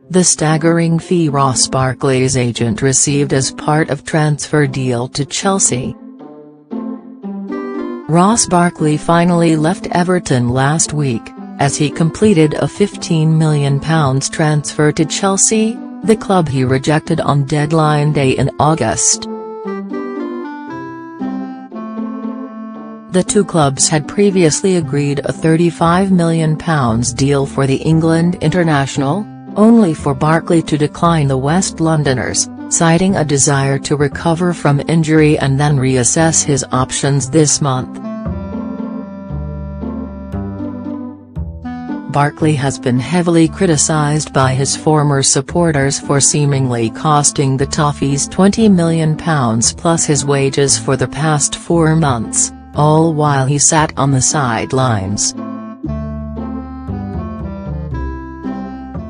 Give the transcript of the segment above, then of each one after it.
The staggering fee Ross Barkley's agent received as part of transfer deal to Chelsea. Ross Barkley finally left Everton last week, as he completed a £15 million transfer to Chelsea, the club he rejected on deadline day in August. The two clubs had previously agreed a £35 million deal for the England international, only for Barkley to decline the West Londoners, citing a desire to recover from injury and then reassess his options this month. Barkley has been heavily criticised by his former supporters for seemingly costing the Toffees £20 million plus his wages for the past 4 months, all while he sat on the sidelines.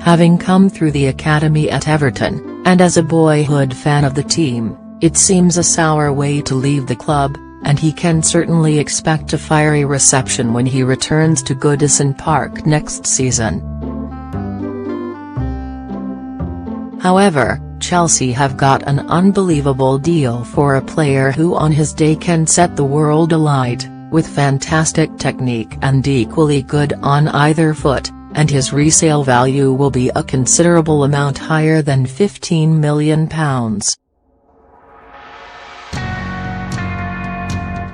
Having come through the academy at Everton, and as a boyhood fan of the team, it seems a sour way to leave the club, and he can certainly expect a fiery reception when he returns to Goodison Park next season. However, Chelsea have got an unbelievable deal for a player who on his day can set the world alight, with fantastic technique and equally good on either foot, and his resale value will be a considerable amount higher than £15 million.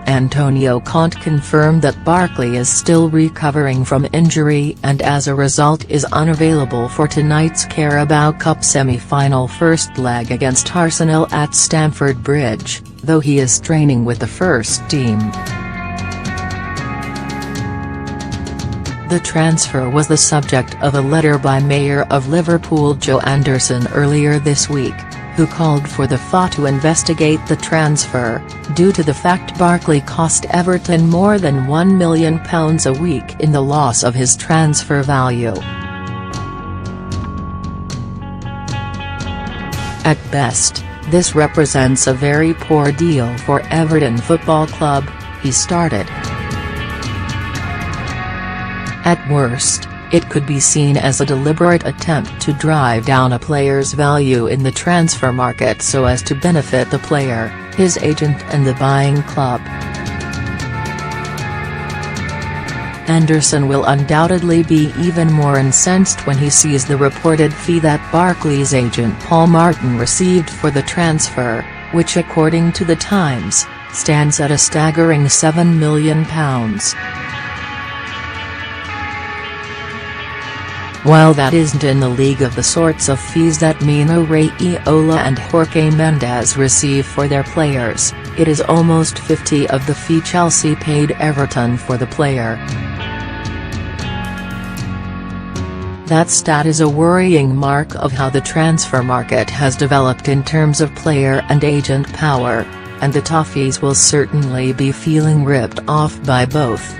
Antonio Conte confirmed that Barkley is still recovering from injury and as a result is unavailable for tonight's Carabao Cup semi-final first leg against Arsenal at Stamford Bridge, though he is training with the first team. The transfer was the subject of a letter by Mayor of Liverpool Joe Anderson earlier this week, who called for the FA to investigate the transfer, due to the fact Barkley cost Everton more than £1 million a week in the loss of his transfer value. At best, this represents a very poor deal for Everton Football Club, he started. At worst, it could be seen as a deliberate attempt to drive down a player's value in the transfer market so as to benefit the player, his agent and the buying club. Anderson will undoubtedly be even more incensed when he sees the reported fee that Barkley's agent Paul Martin received for the transfer, which according to The Times, stands at a staggering £7 million. While that isn't in the league of the sorts of fees that Mino Raiola and Jorge Mendes receive for their players, it is almost 50 of the fee Chelsea paid Everton for the player. That stat is a worrying mark of how the transfer market has developed in terms of player and agent power, and the Toffees will certainly be feeling ripped off by both.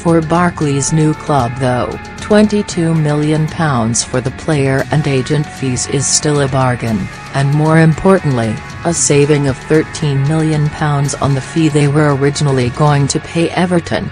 For Barkley's new club though, £22 million for the player and agent fees is still a bargain, and more importantly, a saving of £13 million on the fee they were originally going to pay Everton.